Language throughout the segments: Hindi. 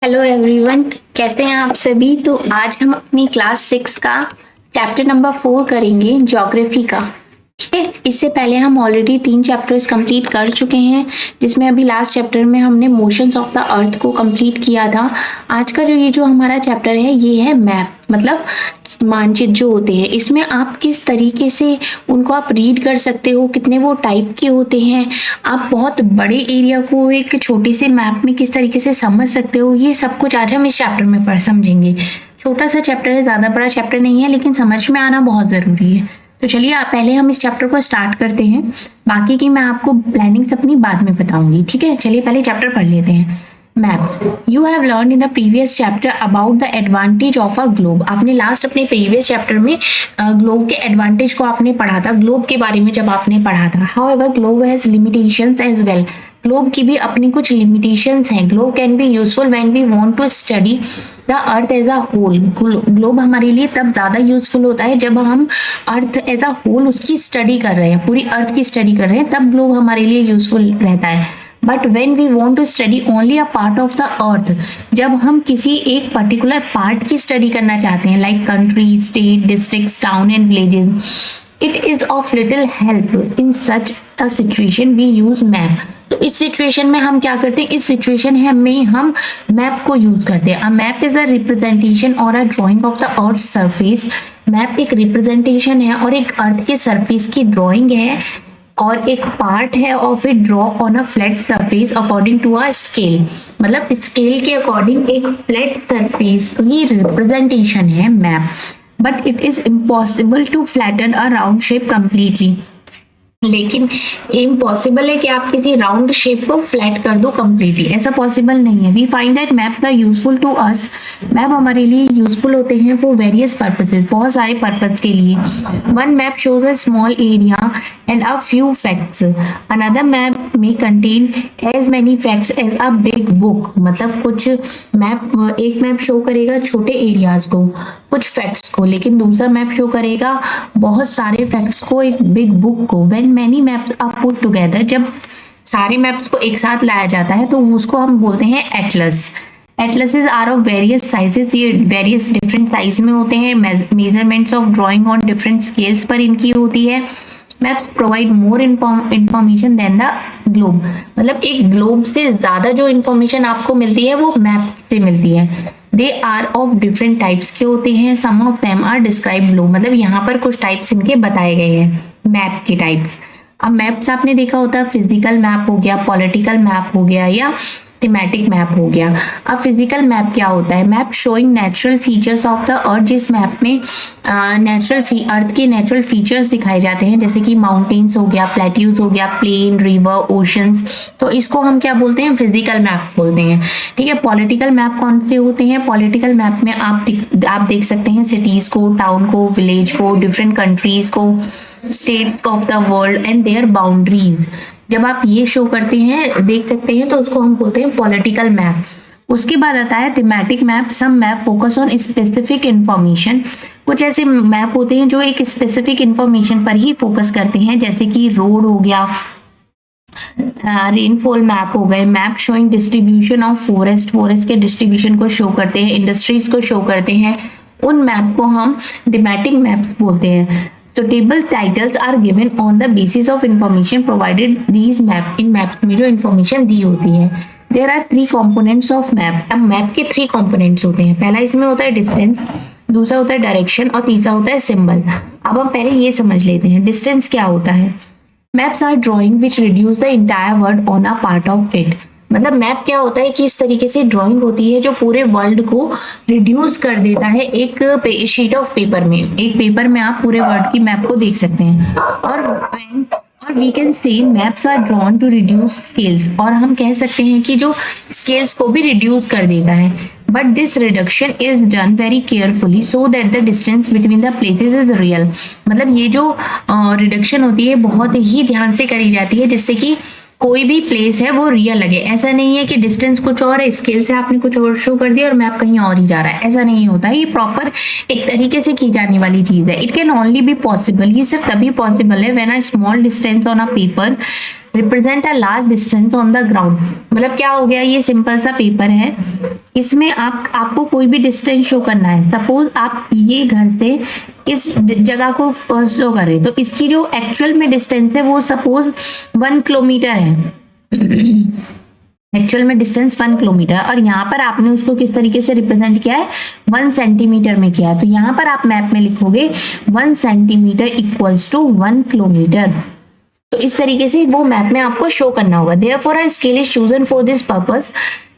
हेलो एवरीवन, कैसे हैं आप सभी। तो आज हम अपनी क्लास 6 का चैप्टर नंबर 4 करेंगे, ज्योग्राफी का। ठीक है, इससे पहले हम ऑलरेडी 3 चैप्टर्स कंप्लीट कर चुके हैं, जिसमें अभी लास्ट चैप्टर में हमने मोशंस ऑफ द अर्थ को कंप्लीट किया था। आज का जो हमारा चैप्टर है, ये है मैप, मतलब मानचित्र जो होते हैं। इसमें आप किस तरीके से उनको आप रीड कर सकते हो, कितने वो टाइप के होते हैं, आप बहुत बड़े एरिया को एक छोटे से मैप में किस तरीके से समझ सकते हो, ये सब कुछ आज हम इस चैप्टर में पढ़ समझेंगे। छोटा सा चैप्टर है, ज़्यादा बड़ा चैप्टर नहीं है, लेकिन समझ में आना बहुत ज़रूरी है। तो चलिए पहले हम इस चैप्टर को स्टार्ट करते हैं, बाकी की मैं आपको प्लानिंग्स अपनी बाद में बताऊंगी। ठीक है, चलिए पहले चैप्टर पढ़ लेते हैं। Maps. You have learn in the previous chapter about the advantage of a globe. आपने लास्ट अपने प्रीवियस चैप्टर में ग्लोब के एडवांटेज को आपने पढ़ा था, ग्लोब के बारे में जब आपने पढ़ा था। However globe has limitations as well. Globe की भी अपनी कुछ लिमिटेशंस हैं। Globe can be useful when we want to study the earth as a whole. Globe हमारे लिए तब ज़्यादा यूजफुल होता है जब हम अर्थ एज अ होल उसकी स्टडी कर रहे हैं, पूरी अर्थ की स्टडी कर रहे हैं, तब ग्लोब हमारे लिए यूजफुल रहता है। But when we want to study only a part of the earth, जब हम किसी एक पर्टिकुलर पार्ट की स्टडी करना चाहते हैं, like country, state, district, town and villages, it is of little help in such a situation we use map. तो इस सिचुएशन में हम क्या करते हैं, इस सिचुएशन में हम मैप को यूज करते हैं। A map is a representation और a drawing of the earth surface. Map एक रिप्रेजेंटेशन है और एक अर्थ के सरफेस की ड्राइंग है, और एक पार्ट है of it draw on a flat surface according to a scale. मतलब स्केल के अकॉर्डिंग एक फ्लैट सरफेस की रिप्रेजेंटेशन है map. But it is impossible to flatten a round shape completely. लेकिन इम्पॉसिबल है कि आप किसी राउंड शेप को फ्लैट कर दो कंप्लीटली, ऐसा पॉसिबल नहीं है। We find that maps are useful to us. Map हमारे लिए यूजफुल होते हैं फॉर वेरियस पर्पसेस, बहुत सारे पर्पस के लिए। One map shows a small area and a few facts. Another map में contain as many facts as a big book. मतलब कुछ मैप, एक मैप शो करेगा छोटे एरियाज को, कुछ फैक्ट्स को, लेकिन दूसरा मैप शो करेगा बहुत सारे फैक्ट्स को, एक बिग बुक को। When many maps are put together, जब सारे मैप्स को एक साथ लाया जाता है तो उसको हम बोलते हैं atlas. Atlases are of various sizes, ये वेरियस डिफरेंट साइज में होते हैं। Measurements of drawing on different scales पर इनकी होती है। Maps provide more information than the globe. मतलब एक ग्लोब से ज्यादा जो इंफॉर्मेशन आपको मिलती है वो मैप से मिलती है। They are of different types के होते हैं। Some of them are describe below. मतलब यहाँ पर कुछ टाइप्स इनके बताए गए हैं, मैप के टाइप्स। अब मैप्स आपने देखा होता है, फिजिकल मैप हो गया, पॉलिटिकल मैप हो गया, या थीमेटिक मैप हो गया। अब फिजिकल मैप क्या होता है, map showing natural features of the अर्थ। जिस मैप में अर्थ के नेचुरल फीचर्स दिखाए जाते हैं, जैसे कि माउंटेन्स हो गया, प्लेट्यूज हो गया, प्लेन, रिवर, ओशंस, तो इसको हम क्या बोलते हैं, फिजिकल मैप बोलते हैं। ठीक है, पॉलिटिकल मैप कौन से होते हैं, पॉलिटिकल मैप में आप देख सकते हैं सिटीज को, टाउन को, विलेज को, डिफरेंट कंट्रीज को, states of the world and their boundaries. जब आप ये शो करते हैं, देख सकते हैं, तो उसको हम बोलते हैं पॉलिटिकल मैप। उसके बाद आता है thematic map. Some map focus on specific information. कुछ ऐसे मैप होते हैं जो एक स्पेसिफिक इंफॉर्मेशन पर ही फोकस करते हैं, जैसे कि रोड हो गया, रेनफॉल मैप हो गए, map showing distribution of forest के डिस्ट्रीब्यूशन को शो करते हैं, इंडस्ट्रीज को शो करते हैं। उन मैप को हम थीमेटिक मैप्स बोलते हैं। Suitable titles are given on the basis of information provided these map। In map में जो इंफॉर्मेशन दी होती है। There are 3 components of map। अब मैप के 3 components होते हैं। पहला इसमें होता है डिस्टेंस, दूसरा होता है डायरेक्शन, और तीसरा होता है सिंबल। अब हम पहले ये समझ लेते हैं डिस्टेंस क्या होता है। Maps are drawing which reduce the entire world on a part of it. मतलब मैप क्या होता है कि इस तरीके से ड्राइंग होती है जो पूरे वर्ल्ड को रिड्यूस कर देता है एक शीट ऑफ पेपर में। एक पेपर में आप पूरे वर्ल्ड की मैप को देख सकते हैं। और we can say maps are drawn to reduce scales. और हम कह सकते हैं कि जो स्केल्स को भी रिड्यूस कर देता है। But this reduction is done very carefully so that the distance between the places is real. मतलब ये जो रिडक्शन होती है बहुत ही ध्यान से करी जाती है, जिससे कि कोई भी प्लेस है वो रियल लगे। ऐसा नहीं है कि डिस्टेंस कुछ और है, स्केल से आपने कुछ और शो कर दिया और मैप कहीं और ही जा रहा है, ऐसा नहीं होता। ये प्रॉपर एक तरीके से की जाने वाली चीज है। It can only be possible, ये सिर्फ तभी पॉसिबल है when a small distance on a paper represent a large distance on the ground. मतलब क्या हो गया, ये सिंपल सा पेपर है, इसमें आपको कोई भी डिस्टेंस शो करना है। सपोज आप ये घर से इस जगह को शो कर रहे हैं, तो इसकी जो एक्चुअल में डिस्टेंस है वो सपोज 1 किलोमीटर है। एक्चुअल में डिस्टेंस 1 किलोमीटर, और यहाँ पर आपने उसको किस तरीके से रिप्रेजेंट किया है, 1 सेंटीमीटर में किया है। तो यहाँ पर आप मैप में लिखोगे 1 सेंटीमीटर इक्वल्स टू 1 किलोमीटर। तो इस तरीके से वो मैप में आपको शो करना होगा। Therefore a scale is chosen for this purpose.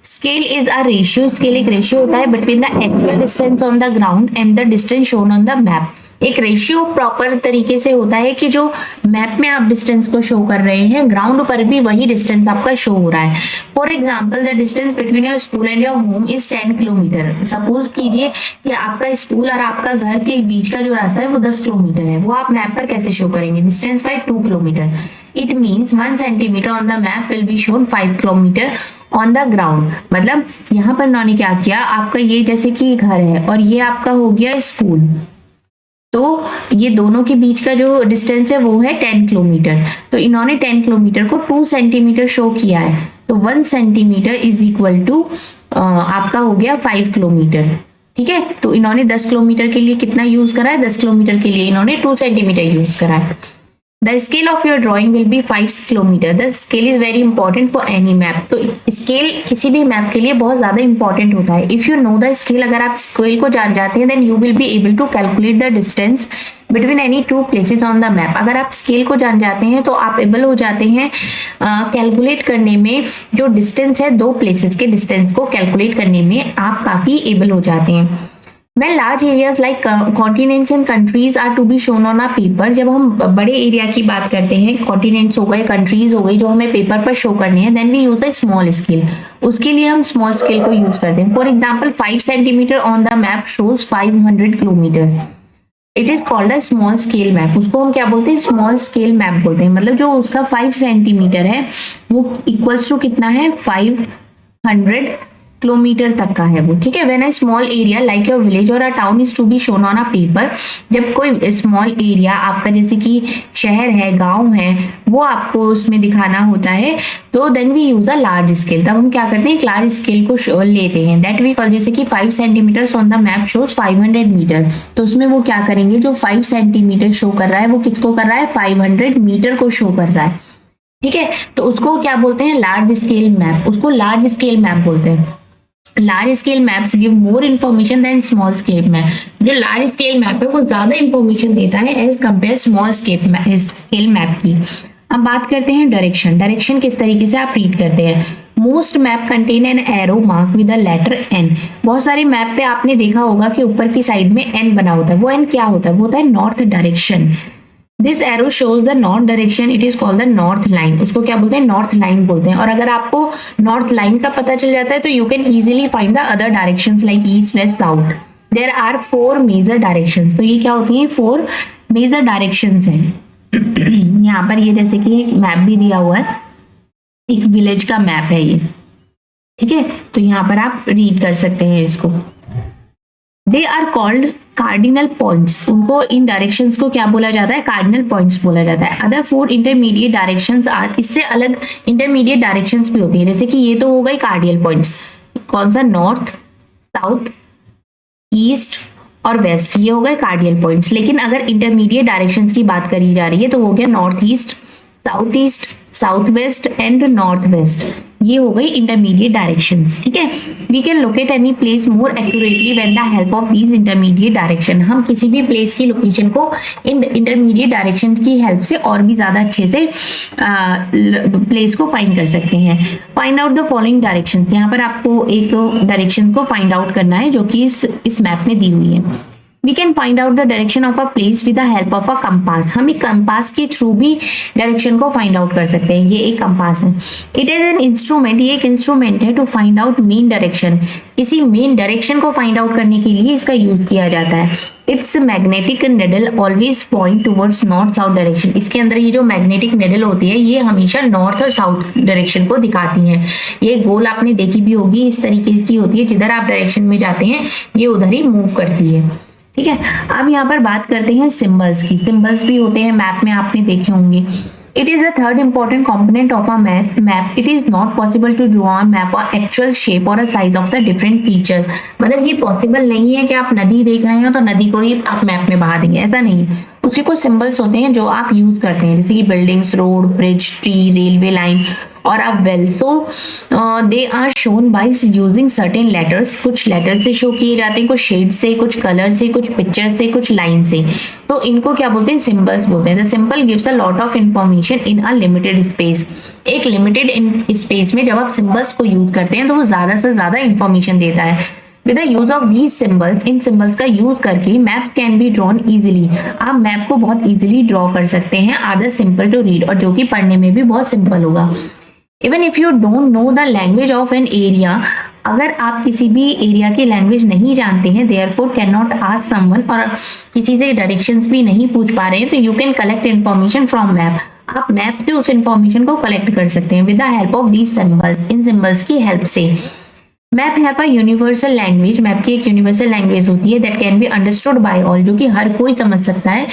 Scale is a ratio, scale एक रेशियो होता है between the actual distance on the ground and the distance shown on the map. एक रेशियो प्रॉपर तरीके से होता है कि जो मैप में आप डिस्टेंस को शो कर रहे हैं, ग्राउंड पर भी वही डिस्टेंस आपका शो हो रहा है। For example the distance between your school and your home is 10 kilometre. Suppose कीजिए कि आपका स्कूल और आपका घर के बीच का जो रास्ता है वो 10 किलोमीटर है। वो आप मैप पर कैसे शो करेंगे, distance by 2 kilometre. It means 1 centimetre on the map will be shown 5 kilometre on the ground. मतलब यहाँ पर इन्होंने क्या किया, आपका ये जैसे कि घर है और ये आपका हो गया स्कूल, तो ये दोनों के बीच का जो डिस्टेंस है वो है 10 किलोमीटर। तो इन्होंने 10 किलोमीटर को 2 सेंटीमीटर शो किया है। तो 1 सेंटीमीटर इज इक्वल टू आपका हो गया 5 किलोमीटर। ठीक है, तो इन्होंने 10 किलोमीटर के लिए कितना यूज करा है, 10 किलोमीटर के लिए इन्होंने 2 सेंटीमीटर यूज करा है। The scale of your drawing will be 5 kilometer. The scale is very important for any map. तो स्केल किसी भी मैप के लिए बहुत ज्यादा इंपॉर्टेंट होता है। If you know the scale, अगर आप स्केल को जान जाते हैं, then you will be able to calculate the distance between any 2 places on the map. अगर आप स्केल को जान जाते हैं तो आप एबल हो जाते हैं कैलकुलेट करने में, जो डिस्टेंस है 2 प्लेसेस के डिस्टेंस को कैलकुलेट करने में आप काफी एबल हो जाते हैं। When large areas like continents and countries are to be shown on a paper, जब हम बड़े एरिया की बात करते हैं, कॉन्टिनेंट्स हो गए, कंट्रीज हो गई, जो हमें पेपर पर शो करने हैं, then we use the small scale. उसके लिए हम स्मॉल स्केल को यूज करते हैं। For example 5 centimetre on the map shows 500 kilometre. It is called a small scale map. उसको हम क्या बोलते हैं, स्मॉल स्केल मैप बोलते हैं। मतलब जो उसका 5 सेंटीमीटर है वो इक्वल्स टू कितना है, 500 किलोमीटर तक का है वो। ठीक है, when a small area like your village और a town is to be shown on a paper, जब कोई स्मॉल एरिया आपका जैसे कि शहर है, गांव है, वो आपको उसमें दिखाना होता है, तो then we use a large scale. तब हम क्या करते हैं, एक लार्ज स्केल को लेते हैं। दैट वी कॉल, जैसे कि 5 centimetre on the map shows 500 metre, तो उसमें वो क्या करेंगे, जो 5 सेंटीमीटर शो कर रहा है वो किसको कर रहा है, 500 मीटर को शो कर रहा है। ठीक है, तो उसको क्या बोलते हैं, लार्ज स्केल मैप। उसको लार्ज स्केल मैप बोलते हैं। Large scale maps give more information than small scale map. जो लार्ज स्केल मैप है वो ज्यादा इन्फॉर्मेशन देता है as compare small scale map की। अब बात करते हैं डायरेक्शन। डायरेक्शन किस तरीके से आप रीड करते हैं। Most map contain an arrow mark with the letter N. बहुत सारे मैप पे आपने देखा होगा कि ऊपर की साइड में एन बना होता है। वो एन क्या होता है, वो होता है north direction. This arrow shows the north direction, it is called the north line. उसको क्या बोलते हैं, नॉर्थ लाइन बोलते हैं। और अगर आपको नॉर्थ लाइन का पता चल जाता है तो you can easily find the other directions like east, west, south. There are 4 major directions. तो ये क्या होती हैं, 4 मेजर डायरेक्शंस हैं। यहाँ पर ये जैसे कि एक मैप भी दिया हुआ है, एक विलेज का मैप है ये। ठीक है, तो यहाँ पर आप रीड कर सकते हैं इसको। They are called cardinal points. उनको इन डायरेक्शंस को क्या बोला जाता है, कार्डिनल पॉइंट्स बोला जाता है। अदर 4 इंटरमीडिएट डायरेक्शंस आर, इससे अलग इंटरमीडिएट डायरेक्शंस भी होती है। जैसे कि ये तो हो गई कार्डिनल पॉइंट्स, कौन सा, नॉर्थ, साउथ, ईस्ट और वेस्ट, ये हो गए कार्डिनल पॉइंट्स। लेकिन अगर इंटरमीडिएट डायरेक्शंस की बात करी जा रही है तो हो गया north east, south east, south west and north west, ये हो गई इंटरमीडिएट डायरेक्शंस। ठीक है, we can locate any place more accurately when the help of these intermediate direction. हम किसी भी प्लेस की लोकेशन को इन इंटरमीडिएट डायरेक्शन की हेल्प से और भी ज्यादा अच्छे से प्लेस को फाइंड कर सकते हैं। Find out the following directions. यहाँ पर आपको एक डायरेक्शन को फाइंड आउट करना है जो कि इस मैप में दी हुई है। We can find out the direction of a place with the help of a compass. हम एक कंपास के थ्रू भी डायरेक्शन को फाइंड आउट कर सकते हैं। ये एक कंपास है। इट इज एन इंस्ट्रूमेंट, ये एक इंस्ट्रूमेंट है to find out main direction. किसी मेन डायरेक्शन को फाइंड आउट करने के लिए इसका यूज किया जाता है। Its magnetic needle always point towards north south direction. इसके अंदर ये जो मैग्नेटिक निडल होती है ये हमेशा नॉर्थ और साउथ डायरेक्शन को दिखाती है। ये गोल आपने देखी भी होगी, इस तरीके की होती है, जिधर आप डायरेक्शन में जाते हैं ये उधर ही मूव करती है। ठीक है, अब यहाँ पर बात करते हैं सिंबल्स की। सिंबल्स भी होते हैं मैप में, आपने देखे होंगे। It is the third important component of a map. It is not possible to draw a map or actual shape or a size of the different features. मतलब ये पॉसिबल नहीं है कि आप नदी देख रहे हो तो नदी को ही आप मैप में बहा देंगे, ऐसा नहीं। उसके कुछ सिंबल्स होते हैं जो आप यूज करते हैं, जैसे कि buildings, road, bridge, tree, railway line और आप well. So they are shown by using certain letters. कुछ लेटर से शो किए जाते हैं, कुछ शेड से, कुछ कलर से, कुछ पिक्चर से, कुछ लाइन से। तो इनको क्या बोलते हैं? सिंबल्स बोलते हैं। The symbol gives a lot of information in a limited space. एक लिमिटेड स्पेस में जब आप सिंबल्स को यूज करते हैं तो वो ज्यादा से ज्यादा इंफॉर्मेशन देता है। With the use of these symbols, इन सिंबल्स का यूज करके maps can be drawn easily. आप मैप को बहुत इजीली ड्रॉ कर सकते हैं। आदर सिंपल टू रीड, और जो कि पढ़ने में भी बहुत सिंपल होगा। Even if you don't know the language of an area, अगर आप किसी भी एरिया की लैंग्वेज नहीं जानते हैं, therefore can not ask someone, और किसी से डायरेक्शंस भी नहीं पूछ पा रहे हैं, तो you can collect information from map. आप मैप से उस इन्फॉर्मेशन को कलेक्ट कर सकते हैं with the help of these symbols, इन सिंबल्स की हेल्प से। Map have a universal language, map की एक यूनिवर्सल लैंग्वेज होती है that can be understood by all, जो कि हर कोई समझ सकता है।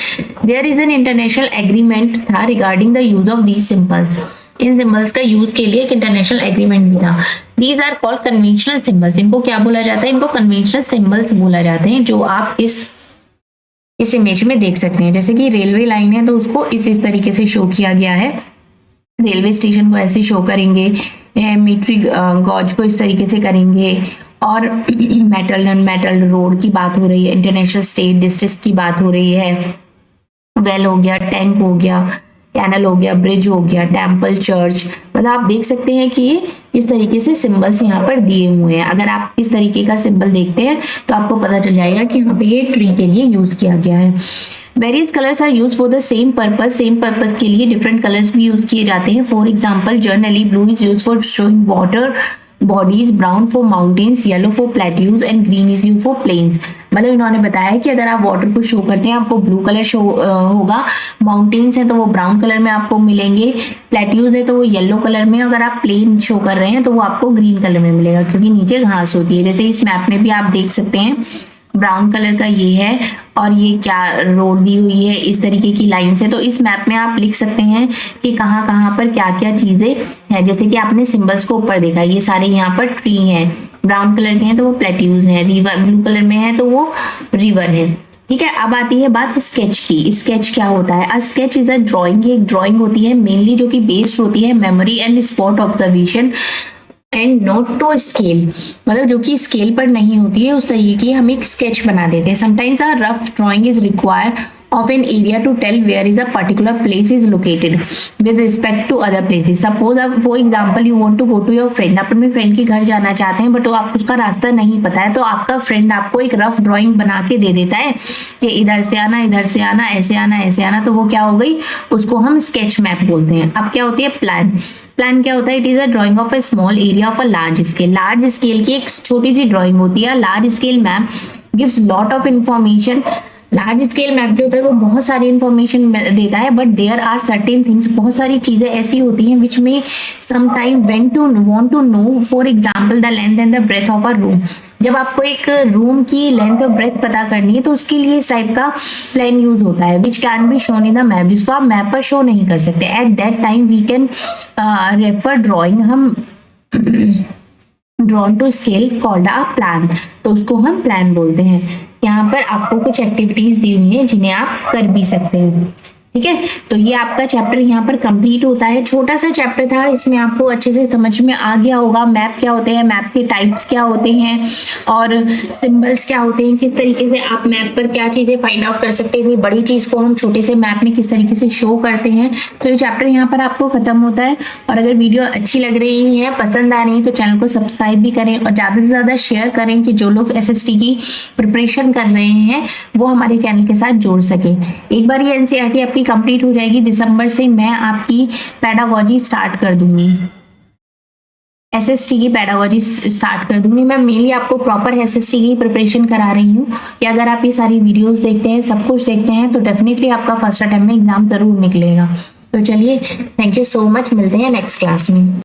There is an international agreement था regarding the use of these symbols. इन सिंबल्स का यूज के लिए एक इंटरनेशनल एग्रीमेंट भी था। These are called conventional symbols. इनको क्या बोला जाता है? इनको कन्वेंशनल सिंबल्स बोला जाते हैं, जो आप इस इमेज में देख सकते हैं। जैसे कि रेलवे लाइन है तो उसको इस तरीके से शो किया गया है। रेलवे स्टेशन को ऐसे शो करेंगे, मिलिट्री गॉज को इस तरीके से करेंगे, और मेटल नॉन मेटल रोड की बात हो रही है, इंटरनेशनल स्टेट डिस्ट्रिक्ट की बात हो रही है, वेल हो गया, टैंक हो गया, कैनल हो गया, ब्रिज हो गया, टेम्पल, चर्च। मतलब आप देख सकते हैं कि इस तरीके से सिंबल्स यहाँ पर दिए हुए हैं। अगर आप इस तरीके का सिंबल देखते हैं तो आपको पता चल जाएगा कि यहाँ पे ये ट्री के लिए यूज किया गया है। Various colours are use for the same purpose. Same purpose के लिए डिफरेंट कलर्स भी यूज किए जाते हैं। For example, generally blue is use for showing water bodies, brown for mountains, yellow for plateaus and green is use for plains. मतलब इन्होंने बताया कि अगर आप वाटर को शो करते हैं आपको ब्लू कलर शो होगा, माउंटेन्स है तो वो ब्राउन कलर में आपको मिलेंगे, प्लेट्यूज है तो वो येलो कलर में, अगर आप प्लेन शो कर रहे हैं तो वो आपको ग्रीन कलर में मिलेगा क्योंकि नीचे घास होती है। जैसे इस मैप में भी आप देख सकते हैं ब्राउन कलर का ये है और ये क्या रोड दी हुई है इस तरीके की लाइन से। तो इस मैप में आप लिख सकते हैं कि कहाँ कहाँ पर क्या क्या चीजें हैं। जैसे कि आपने सिंबल्स को ऊपर देखा, ये सारे यहाँ पर ट्री हैं, ब्राउन कलर के हैं तो वो प्लेट्यूज हैं, रिवर ब्लू कलर में है तो वो रिवर है। ठीक है, अब आती है बात स्केच की। स्केच क्या होता है? A sketch is a drawing. ये एक ड्राइंग होती है मेनली जो कि बेस्ड होती है memory and spot observation and not to scale. मतलब जो कि स्केल पर नहीं होती है उस तरीके की हम एक स्केच बना देते हैं। Sometimes a rough drawing is required of an area to tell where is a particular place is located with respect to other places. Suppose for example you want to go to your friend, आप अपने फ्रेंड के घर जाना चाहते हैं बट वो आपको उसका रास्ता नहीं पता है, तो आपका फ्रेंड आपको एक रफ ड्राइंग बना के दे देता है कि इधर से आना, इधर से आना, ऐसे आना, ऐसे आना। तो वो क्या हो गई? उसको हम स्केच मैप बोलते हैं। अब क्या होती है प्लान? प्लान क्या होता है? It is a drawing of a small area of a large scale. Large scale की एक छोटी सी ड्राइंग होती है। Large scale map gives lot of information. Large scale map जो होता है वो बहुत सारी इंफॉर्मेशन देता है, but there are certain things, बहुत सारी चीजें ऐसी होती हैं विच में some time when to want to know, for example the length and the breath of a room. जब आपको एक रूम की लेंथ और ब्रेथ पता करनी है तो उसके लिए इस टाइप का प्लान यूज होता है which can be shown in the map, जिसको आप मैप पर शो नहीं कर सकते। At that time we can refer drawing, हम drawn to scale called a plan, तो उसको हम प्लान बोलते हैं। यहाँ पर आपको कुछ एक्टिविटीज दी हुई हैं जिन्हें आप कर भी सकते हैं। ठीक है, तो ये आपका चैप्टर यहाँ पर कंप्लीट होता है। छोटा सा चैप्टर था, इसमें आपको अच्छे से समझ में आ गया होगा मैप क्या होते हैं, मैप के टाइप्स क्या होते हैं और सिंबल्स क्या होते हैं, किस तरीके से आप मैप पर क्या चीजें फाइंड आउट कर सकते हैं, बड़ी चीज को हम छोटे से मैप में किस तरीके से शो करते हैं। तो ये चैप्टर यहाँ पर आपको खत्म होता है। और अगर वीडियो अच्छी लग रही है, पसंद आ रही है, तो चैनल को सब्सक्राइब भी करें और ज्यादा से ज्यादा शेयर करें कि जो लोग SST की प्रिपरेशन कर रहे हैं वो हमारे चैनल के साथ जुड़ सके। एक बार ये NCERT आपकी कंप्लीट हो जाएगी, दिसंबर से मैं आपकी पेडागोजी स्टार्ट कर दूंगी, SST की पेडागोजी स्टार्ट कर दूंगी। मैं मेनली आपको प्रॉपर SST की प्रिपरेशन करा रही हूँ कि अगर आप ये सारी वीडियोस देखते हैं, सब कुछ देखते हैं, तो डेफिनेटली आपका फर्स्ट अटेम्प्ट में एग्जाम जरूर निकलेगा। तो चलिए, थैंक यू सो मच, मिलते हैं नेक्स्ट क्लास में।